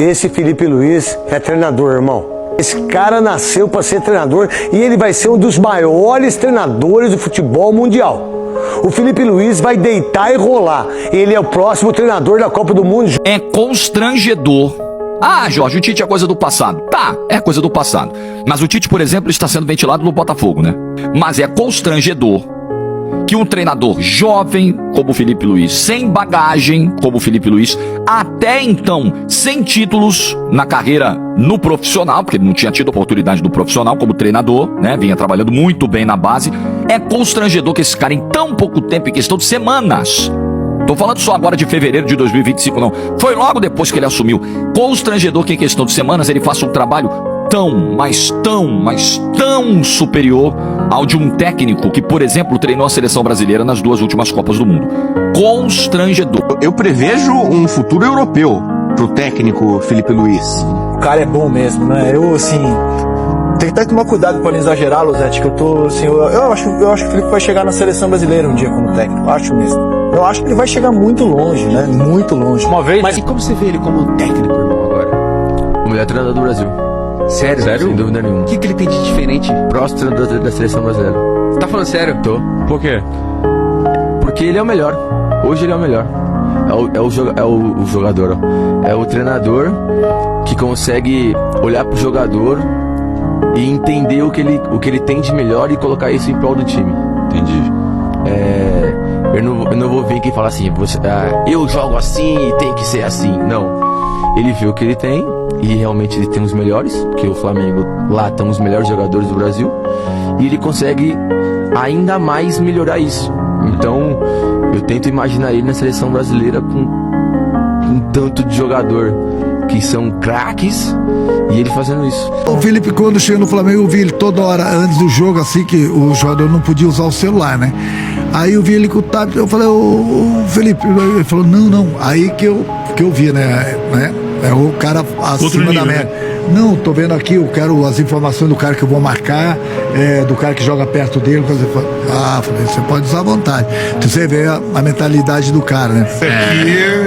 Esse Filipe Luiz é treinador, irmão. Esse cara nasceu para ser treinador e ele vai ser um dos maiores treinadores do futebol mundial. O Filipe Luiz vai deitar e rolar. Ele é o próximo treinador da Copa do Mundo. É constrangedor. Ah, Jorge, o Tite é coisa do passado. Tá, é coisa do passado. Mas o Tite, por exemplo, está sendo ventilado no Botafogo, né? Mas é constrangedor que um treinador jovem como o Filipe Luiz, sem bagagem como o Filipe Luiz, até então sem títulos na carreira no profissional, porque ele não tinha tido oportunidade do profissional como treinador, né? Vinha trabalhando muito bem na base. É constrangedor que esse cara, em tão pouco tempo, em questão de semanas, tô falando só agora de fevereiro de 2025, não, foi logo depois que ele assumiu, constrangedor que em questão de semanas ele faça um trabalho tão superior ao de um técnico que, por exemplo, treinou a seleção brasileira nas 2 últimas Copas do Mundo. Constrangedor. Eu prevejo um futuro europeu pro técnico Filipe Luiz. O cara é bom mesmo, né? Eu, assim, tem que tomar cuidado pra não exagerar, Losete, que eu tô, assim, eu acho que o Filipe vai chegar na seleção brasileira um dia como técnico, acho mesmo. Eu acho que ele vai chegar muito longe, né? Muito longe. Uma vez. Mas e como você vê ele como técnico, irmão, agora? O melhor treinador do Brasil. Sério? Sem dúvida nenhuma. O que ele tem de diferente? Próximo treinador da seleção brasileira. Você tá falando sério? Tô. Por quê? Porque ele é o melhor. Hoje ele é o melhor. É o jogador, ó. É o treinador que consegue olhar pro jogador e entender o que ele tem de melhor e colocar isso em prol do time. Entendi. Eu não vou vir aqui e falar assim, eu jogo assim e tem que ser assim. Não. Ele vê o que ele tem e realmente ele tem os melhores, porque o Flamengo lá tem os melhores jogadores do Brasil, e ele consegue ainda mais melhorar isso. Então eu tento imaginar ele na seleção brasileira com um tanto de jogador que são craques e ele fazendo isso. O Felipe, quando chega no Flamengo, eu vi ele toda hora antes do jogo, assim, que o jogador não podia usar o celular, né? Aí eu vi ele com o tablet, eu falei, ô Felipe, ele falou, não. Aí que eu vi, né? É o cara acima da média. Né? Não, tô vendo aqui, eu quero as informações do cara que eu vou marcar, do cara que joga perto dele. Falei, você pode usar à vontade. Então, você vê a mentalidade do cara, né?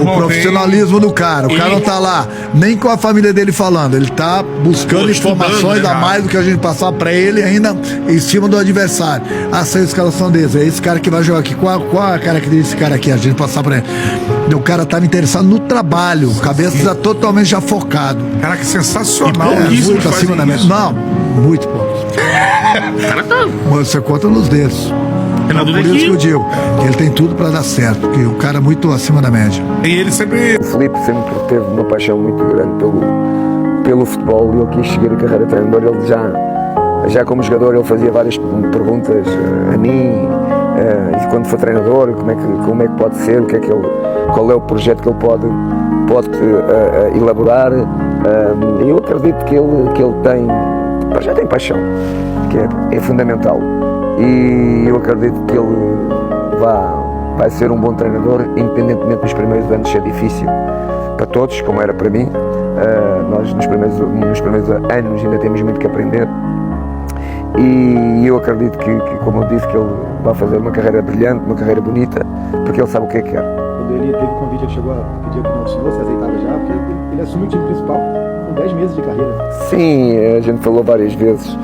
O profissionalismo do cara. O cara não tá lá nem com a família dele falando, ele tá buscando informações a mais do que a gente passar pra ele, ainda em cima do adversário. Sei a escalação deles, é esse cara que vai jogar aqui. Qual a característica desse cara aqui? A gente passar pra ele. O cara tava interessado no trabalho, cabeça tá totalmente já focado. Caraca, sensacional. Muito acima da média. Não, muito poucos. Você conta nos dedos. Então, por isso que eu digo que ele tem tudo para dar certo, porque o cara é muito acima da média. E ele sempre... O Filipe sempre teve uma paixão muito grande pelo futebol, e ele quis seguir a carreira de treinador. Ele já como jogador ele fazia várias perguntas a mim, e quando for treinador, como é que pode ser, qual é o projeto que ele pode elaborar. Eu acredito que ele já tem paixão, que é fundamental, e eu acredito que ele vai ser um bom treinador, independentemente dos primeiros anos ser difícil para todos, como era para mim. Nós nos primeiros anos ainda temos muito que aprender, e eu acredito que, como eu disse, que ele vai fazer uma carreira brilhante, uma carreira bonita, porque ele sabe o que é que quer. Quando ele teve o convite, ele chegou a pedir a opinião do senhor, se aceitava já, porque ele assume o time principal com 10 meses de carreira. Sim, a gente falou várias vezes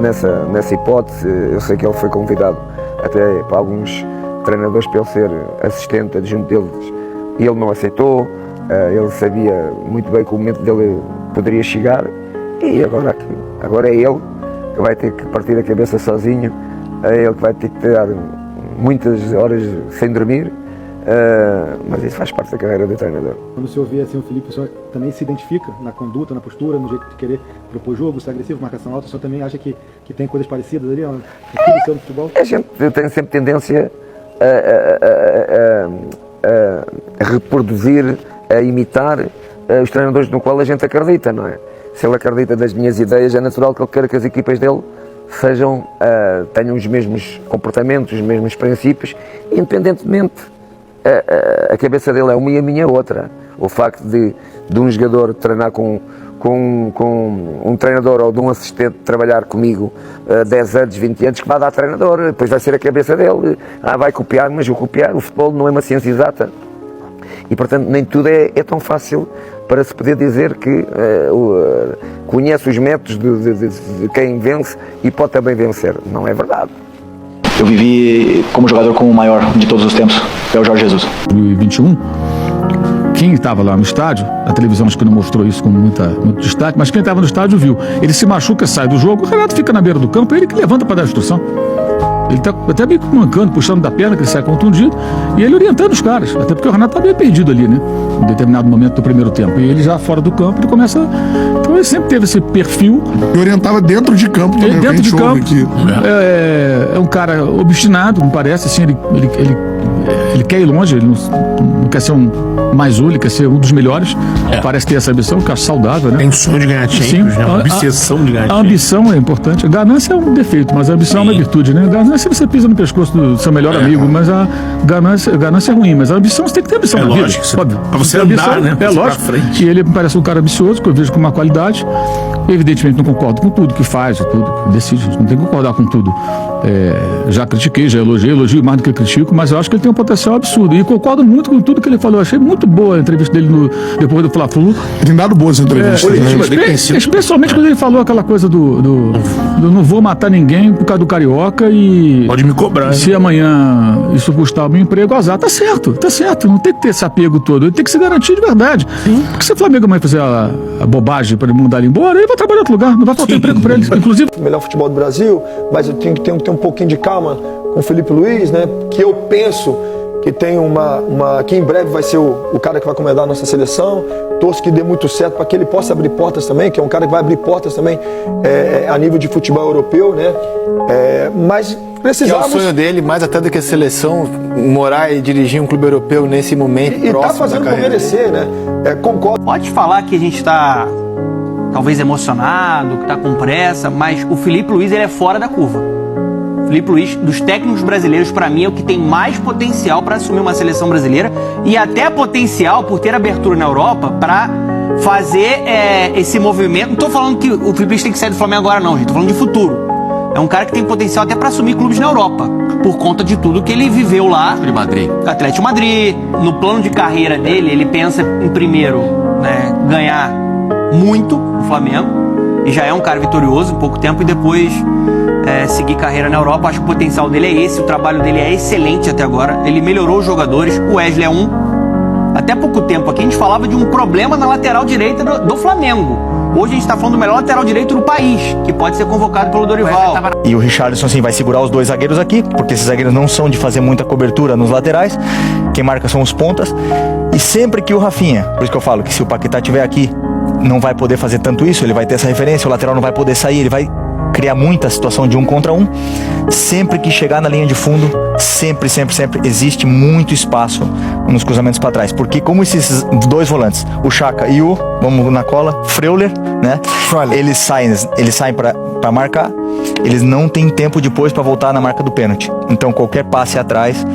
nessa hipótese. Eu sei que ele foi convidado até para alguns treinadores para ele ser assistente adjunto deles, e ele não aceitou. Ele sabia muito bem que o momento dele poderia chegar, e agora é ele que vai ter que partir a cabeça sozinho, é ele que vai ter que ter muitas horas sem dormir, mas isso faz parte da carreira de treinador. Quando o senhor vê assim o Filipe, o senhor também se identifica na conduta, na postura, no jeito de querer propor jogo, ser agressivo, marcação alta? O senhor também acha que tem coisas parecidas ali no seu futebol? Eu tenho sempre tendência a reproduzir, a imitar os treinadores no qual a gente acredita, não é? Se ele acredita nas minhas ideias, é natural que ele queira que as equipas dele tenham os mesmos comportamentos, os mesmos princípios, independentemente. A cabeça dele é uma e a minha é outra. O facto de um jogador treinar com um treinador, ou de um assistente trabalhar comigo 10 anos, 20 anos, que vai dar treinador, depois vai ser a cabeça dele, vai copiar, mas o futebol não é uma ciência exata. E, portanto, nem tudo é tão fácil para se poder dizer que conhece os métodos de quem vence e pode também vencer. Não é verdade. Eu vivi como jogador com o maior de todos os tempos, é o Jorge Jesus. 2021, quem estava lá no estádio, a televisão acho que não mostrou isso com muito destaque, mas quem estava no estádio viu. Ele se machuca, sai do jogo, o Renato fica na beira do campo, ele que levanta para dar a instrução. Ele está até meio mancando, puxando da perna, que ele sai contundido, e ele orientando os caras, até porque o Renato está meio perdido ali, né? Em determinado momento do primeiro tempo. E ele já fora do campo, ele começa. Então ele sempre teve esse perfil. E orientava dentro de campo também. Ele dentro de campo. É um cara obstinado, me parece, assim, ele quer ir longe, ele não quer ser um mais um, ele quer ser um dos melhores. Parece ter essa ambição, que eu acho saudável, né? Tem um sonho de ganhar Champions, né? Uma obsessão de ganhar Champions. A ambição é importante. A ganância é um defeito, mas a ambição é uma virtude, né? A ganância você pisa no pescoço do seu melhor amigo, mas a ganância é ruim, mas a ambição você tem que ter ambição na vida. Óbvio. Pra você andar, né? É lógico. E ele me parece um cara ambicioso, que eu vejo com uma qualidade. Evidentemente não concordo com tudo que faz, tudo que decide, não tem que concordar com tudo. Já critiquei, já elogio mais do que critico, mas eu acho que ele tem um potencial absurdo. E concordo muito com tudo que ele falou. Eu achei muito boa a entrevista dele depois do Fla-Flu. Tem dado boas entrevistas. Especialmente quando ele falou aquela coisa do não vou matar ninguém por causa do Carioca e... Pode me cobrar. Se amanhã isso custar o meu emprego, azar. Tá certo. Não tem que ter esse apego todo. Ele tem que se garantir de verdade. Porque se o Flamengo amanhã fizer a bobagem para ele mandar ele embora, ele vai trabalhar em outro lugar. Não vai faltar emprego para ele. Inclusive... O melhor futebol do Brasil, mas eu tenho que ter um pouquinho de calma com o Felipe Luiz, né? Que eu penso que tem que em breve vai ser o cara que vai comandar a nossa seleção. Torço que dê muito certo para que ele possa abrir portas também, que é um cara que vai abrir portas também a nível de futebol europeu, né? Mas precisamos... Que é o sonho dele, mais até do que a seleção, morar e dirigir um clube europeu nesse momento próximo da carreira. E tá fazendo por merecer, né? Concordo. Pode falar que a gente está talvez emocionado, que está com pressa, mas o Felipe Luiz ele é fora da curva. Felipe Luiz, dos técnicos brasileiros, para mim é o que tem mais potencial para assumir uma seleção brasileira e até potencial por ter abertura na Europa para fazer esse movimento. Não estou falando que o Felipe Luiz tem que sair do Flamengo agora não, gente. Estou falando de futuro. É um cara que tem potencial até para assumir clubes na Europa, por conta de tudo que ele viveu lá. Atlético de Madrid. No plano de carreira dele, ele pensa em primeiro, né, ganhar muito no Flamengo, e já é um cara vitorioso em pouco tempo, e depois seguir carreira na Europa. Acho que o potencial dele é esse, o trabalho dele é excelente até agora, ele melhorou os jogadores, o Wesley é até pouco tempo aqui a gente falava de um problema na lateral direita do Flamengo. Hoje a gente está falando do melhor lateral direito do país, que pode ser convocado pelo Dorival. E o Richarlison sim vai segurar os dois zagueiros aqui, porque esses zagueiros não são de fazer muita cobertura nos laterais, quem marca são os pontas, e sempre que o Rafinha, por isso que eu falo que se o Paquetá estiver aqui, não vai poder fazer tanto isso, ele vai ter essa referência, o lateral não vai poder sair, ele vai criar muita situação de 1 contra 1. Sempre que chegar na linha de fundo, sempre existe muito espaço nos cruzamentos para trás, porque como esses dois volantes, o Chaka e vamos na cola, Freuler, né? Eles saem para marcar, eles não têm tempo depois para voltar na marca do pênalti. Então qualquer passe atrás,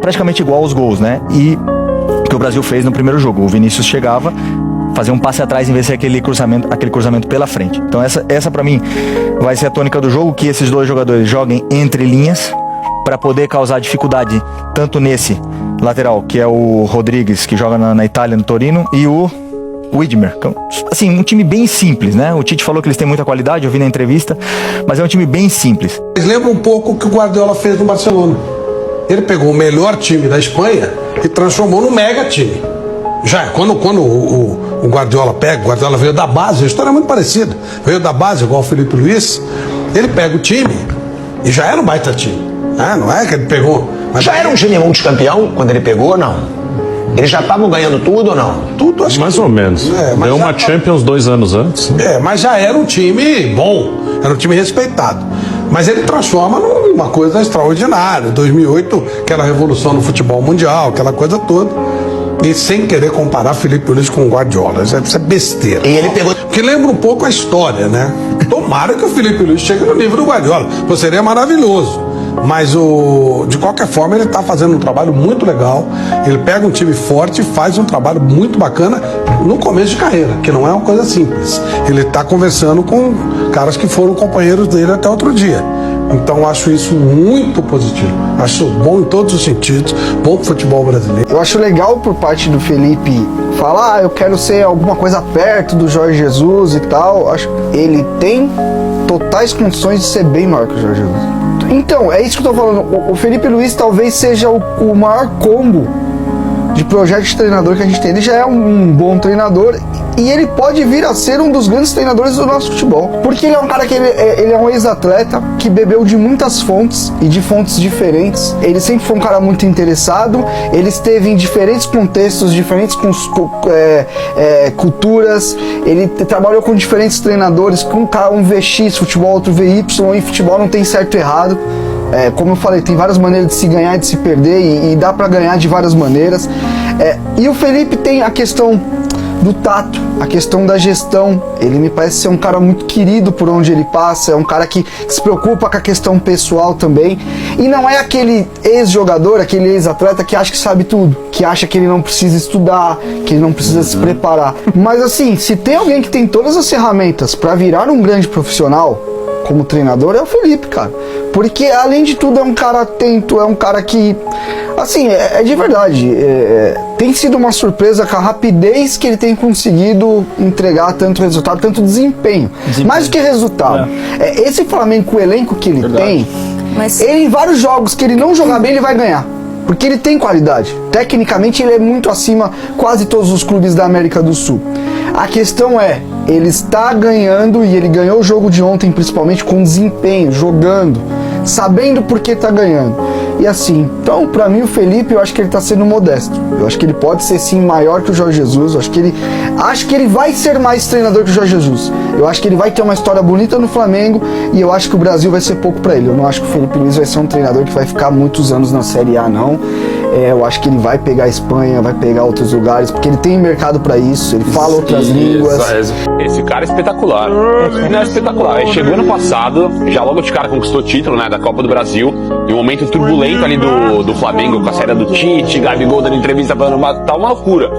praticamente igual aos gols, né? E o que o Brasil fez no primeiro jogo, o Vinícius chegava, fazer um passe atrás em vez de aquele cruzamento pela frente. Então essa para mim vai ser a tônica do jogo, que esses dois jogadores joguem entre linhas para poder causar dificuldade tanto nesse lateral, que é o Rodrigues, que joga na Itália, no Torino, e o Widmer. Assim, um time bem simples, né? O Tite falou que eles têm muita qualidade, eu vi na entrevista, mas é um time bem simples. Lembra um pouco o que o Guardiola fez no Barcelona. Ele pegou o melhor time da Espanha e transformou num mega time. Já quando o Guardiola o Guardiola veio da base, a história é muito parecida. Veio da base, igual o Felipe Luiz, ele pega o time e já era um baita time. Não é que ele pegou... Mas já era um time multicampeão quando ele pegou ou não? Eles já estavam ganhando tudo ou não? Tudo, acho mais ou menos. Deu uma Champions 2 anos antes. Mas já era um time bom, era um time respeitado. Mas ele transforma numa coisa extraordinária. 2008, aquela revolução no futebol mundial, aquela coisa toda. E sem querer comparar Felipe Luiz com o Guardiola, isso é besteira. E ele pegou... Porque lembra um pouco a história, né? Tomara que o Felipe Luiz chegue no nível do Guardiola, pois seria maravilhoso. Mas de qualquer forma ele está fazendo um trabalho muito legal. Ele pega um time forte e faz um trabalho muito bacana no começo de carreira, que não é uma coisa simples. Ele está conversando com caras que foram companheiros dele até outro dia. Então acho isso muito positivo. Acho bom em todos os sentidos, bom pro futebol brasileiro. Eu acho legal por parte do Felipe falar, eu quero ser alguma coisa perto do Jorge Jesus e tal. Acho que ele tem totais condições de ser bem maior que o Jorge Jesus. Então, é isso que eu tô falando. O Felipe Luiz talvez seja o maior combo de projeto de treinador que a gente tem. Ele já é um bom treinador e ele pode vir a ser um dos grandes treinadores do nosso futebol. Porque ele é um cara que ele é um ex-atleta que bebeu de muitas fontes e de fontes diferentes. Ele sempre foi um cara muito interessado. Ele esteve em diferentes contextos, diferentes culturas. Ele trabalhou com diferentes treinadores. Um vê X futebol, outro vê Y. E futebol não tem certo e errado. Como eu falei, tem várias maneiras de se ganhar e de se perder, e dá pra ganhar de várias maneiras. E o Felipe tem a questão do tato, a questão da gestão. Ele me parece ser um cara muito querido por onde ele passa, é um cara que se preocupa com a questão pessoal também, e não é aquele ex-jogador, aquele ex-atleta que acha que sabe tudo, que acha que ele não precisa estudar, que ele não precisa se preparar. Mas assim, se tem alguém que tem todas as ferramentas pra virar um grande profissional como treinador, é o Felipe, cara. Porque, além de tudo, é um cara atento, é um cara que, assim, é de verdade. Tem sido uma surpresa com a rapidez que ele tem conseguido entregar tanto resultado, tanto desempenho. Mais do que resultado. Esse Flamengo, com o elenco que ele tem, ele, em vários jogos que ele não jogar bem, ele vai ganhar. Porque ele tem qualidade. Tecnicamente, ele é muito acima quase todos os clubes da América do Sul. A questão é, ele está ganhando, e ele ganhou o jogo de ontem principalmente com desempenho, jogando, sabendo por que está ganhando. E assim, então pra mim o Felipe, eu acho que ele está sendo modesto. Eu acho que ele pode ser sim maior que o Jorge Jesus. Eu acho que ele vai ser mais treinador que o Jorge Jesus. Eu acho que ele vai ter uma história bonita no Flamengo, e eu acho que o Brasil vai ser pouco pra ele. Eu não acho que o Felipe Luiz vai ser um treinador que vai ficar muitos anos na Série A, não. Eu acho que ele vai pegar a Espanha, vai pegar outros lugares, porque ele tem mercado pra isso, ele fala outras línguas. Esse cara é espetacular. Não é espetacular. Ele chegou ano passado, já logo de cara conquistou o título, né, da Copa do Brasil, em um momento turbulento ali do Flamengo, com a saída do Tite, Gabigol dando entrevista falando tá uma loucura.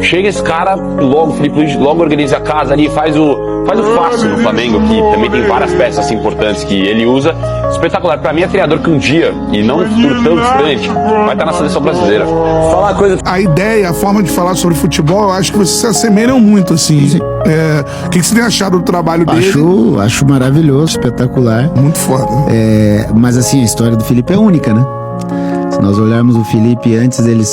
Chega esse cara, logo, o Felipe Luiz logo organiza a casa ali, faz o fácil no Flamengo, que também tem várias peças importantes que ele usa. Espetacular. Pra mim é treinador que um dia, e não no futuro tão distante, vai estar na seleção brasileira. Falar uma coisa. A ideia, a forma de falar sobre futebol, eu acho que vocês se assemelham muito, assim. O que você tem achado do trabalho dele? Acho maravilhoso, espetacular. Muito foda. Mas assim, a história do Felipe é única, né? Se nós olharmos o Felipe antes dele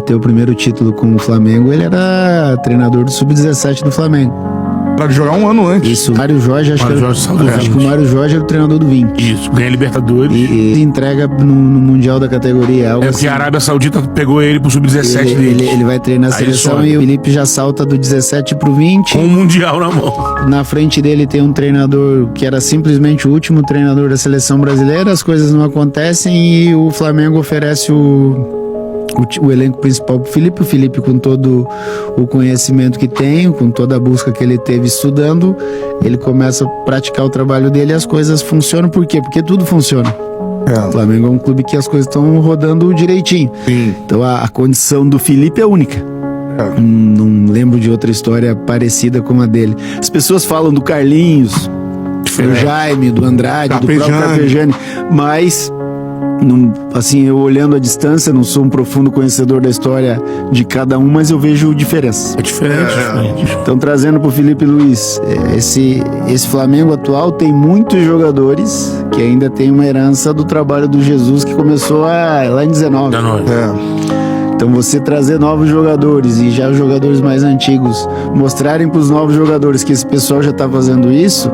ter o primeiro título com o Flamengo, ele era treinador do Sub-17 do Flamengo. Pra jogar um ano antes. Isso, o Mário Jorge, acho que o Mário Jorge era o treinador do 20. Isso, ganha Libertadores. E entrega no Mundial da categoria. Algo porque a Arábia Saudita pegou ele pro Sub-17 dele. Ele vai treinar a seleção e o Felipe já salta do 17 pro 20. Com o Mundial na mão. Na frente dele tem um treinador que era simplesmente o último treinador da seleção brasileira, as coisas não acontecem e o Flamengo oferece o elenco principal pro Felipe. O Felipe, com todo o conhecimento que tem, com toda a busca que ele teve estudando, ele começa a praticar o trabalho dele e as coisas funcionam. Por quê? Porque tudo funciona. O Flamengo é um clube que as coisas estão rodando direitinho. Sim. Então a condição do Felipe é única. Não lembro de outra história parecida com a dele. As pessoas falam do Carlinhos, do Jaime, do Andrade, do próprio Carpegiani, mas assim, eu olhando à distância, não sou um profundo conhecedor da história de cada um, mas eu vejo diferença. É diferente. Então, trazendo pro Felipe Luiz, esse Flamengo atual tem muitos jogadores que ainda tem uma herança do trabalho do Jesus que começou lá em 19. Então, você trazer novos jogadores e já os jogadores mais antigos mostrarem pros novos jogadores que esse pessoal já tá fazendo isso.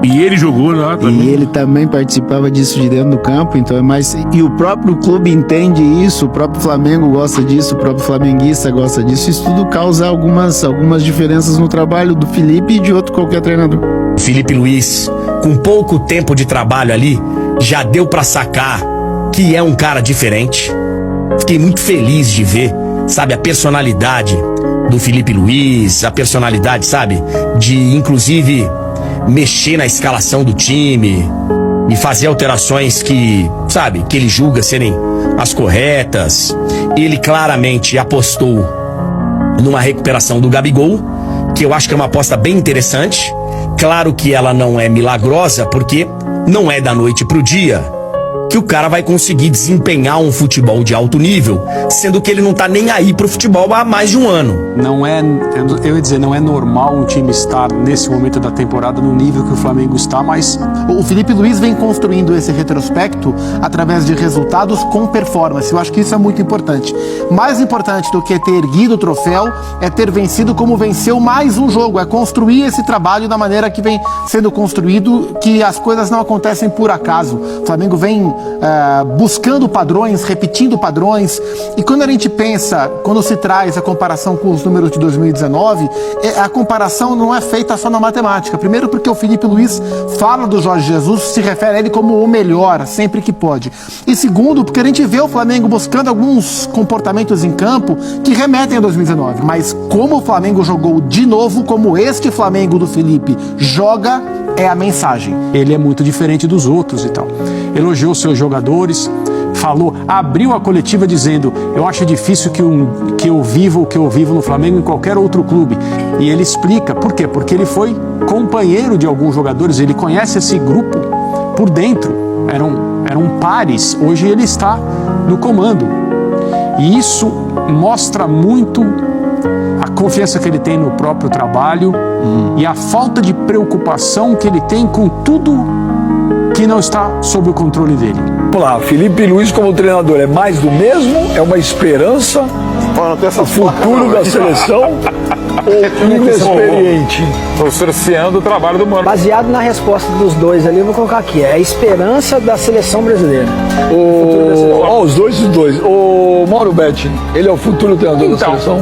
E ele jogou lá também. E ele também participava disso de dentro do campo, então é mais... E o próprio clube entende isso, o próprio Flamengo gosta disso, o próprio flamenguista gosta disso. Isso tudo causa algumas diferenças no trabalho do Felipe e de outro qualquer treinador. Felipe Luiz, com pouco tempo de trabalho ali, já deu pra sacar que é um cara diferente. Fiquei muito feliz de ver, sabe, a personalidade do Felipe Luiz, a personalidade, sabe, de inclusive mexer na escalação do time e fazer alterações que, sabe, que ele julga serem as corretas. Ele claramente apostou numa recuperação do Gabigol, que eu acho que é uma aposta bem interessante. Claro que ela não é milagrosa, porque não é da noite pro dia que o cara vai conseguir desempenhar um futebol de alto nível, sendo que ele não tá nem aí pro futebol há mais de um ano. Não é, eu ia dizer, não é normal um time estar nesse momento da temporada no nível que o Flamengo está, mas o Filipe Luiz vem construindo esse retrospecto através de resultados com performance. Eu acho que isso é muito importante. Mais importante do que ter erguido o troféu é ter vencido como venceu mais um jogo, é construir esse trabalho da maneira que vem sendo construído, que as coisas não acontecem por acaso. O Flamengo vem buscando padrões, repetindo padrões, e quando a gente pensa, quando se traz a comparação com os números de 2019, a comparação não é feita só na matemática. Primeiro porque o Filipe Luiz fala do Jorge Jesus, se refere a ele como o melhor, sempre que pode. E segundo, porque a gente vê o Flamengo buscando alguns comportamentos em campo que remetem a 2019, mas como o Flamengo jogou de novo, como este Flamengo do Filipe joga, é a mensagem. Ele é muito diferente dos outros e tal. Elogiou seus jogadores, falou, abriu a coletiva dizendo: eu acho difícil que eu viva o que eu vivo no Flamengo em qualquer outro clube. E ele explica por quê? Porque ele foi companheiro de alguns jogadores, ele conhece esse grupo por dentro, eram pares, hoje ele está no comando. E isso mostra muito a confiança que ele tem no próprio trabalho e a falta de preocupação que ele tem com tudo que não está sob o controle dele. Vamos lá, Filipe Luiz como treinador é mais do mesmo? É uma esperança? O futuro da seleção? Ou inexperiente? Estou cerceando o trabalho do Mano. Baseado na resposta dos dois ali, eu vou colocar aqui. É a esperança da seleção brasileira. Os dois. O Mauro Betti, ele é o futuro treinador da seleção?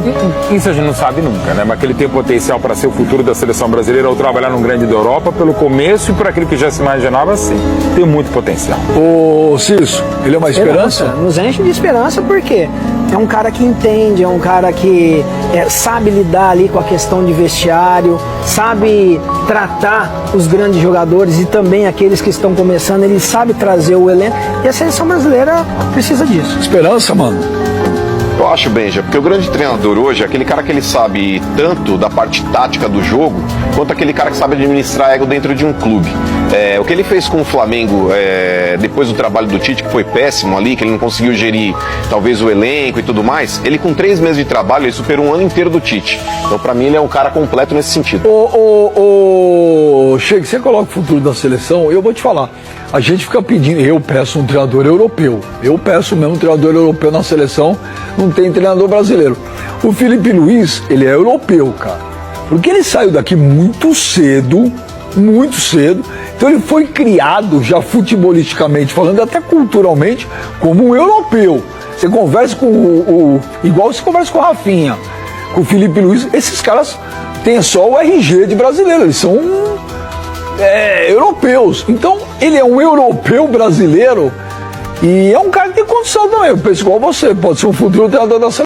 Isso a gente não sabe nunca, né? Mas que ele tem potencial para ser o futuro da seleção brasileira ou trabalhar num grande da Europa, pelo começo e por aquilo que já se imaginava, sim. Tem muito potencial. O Cício, ele é uma esperança? Nos enche de esperança porque é um cara que entende, é um cara que sabe lidar ali com a questão de vestiário, sabe tratar os grandes jogadores e também aqueles que estão começando, ele sabe trazer o elenco, e a seleção brasileira precisa disso. Esperança, mano? Eu acho, Benja, porque o grande treinador hoje é aquele cara que ele sabe tanto da parte tática do jogo, quanto aquele cara que sabe administrar ego dentro de um clube. O que ele fez com o Flamengo, depois do trabalho do Tite, que foi péssimo ali, que ele não conseguiu gerir talvez o elenco e tudo mais, ele com 3 meses de trabalho, ele superou um ano inteiro do Tite. Então, pra mim, ele é um cara completo nesse sentido. Chega, você coloca o futuro da seleção, eu vou te falar, a gente fica pedindo, eu peço um treinador europeu, eu peço mesmo um treinador europeu na seleção, não tem treinador brasileiro. O Filipe Luiz, ele é europeu, cara, porque ele saiu daqui muito cedo, então ele foi criado já futebolisticamente falando, até culturalmente, como um europeu. Você conversa com igual você conversa com o Rafinha, com o Filipe Luiz, esses caras têm só o RG de brasileiro, eles são europeus. Então ele é um europeu brasileiro e é um cara que tem condição também. Eu penso igual você, pode ser um futuro treinador da seleção.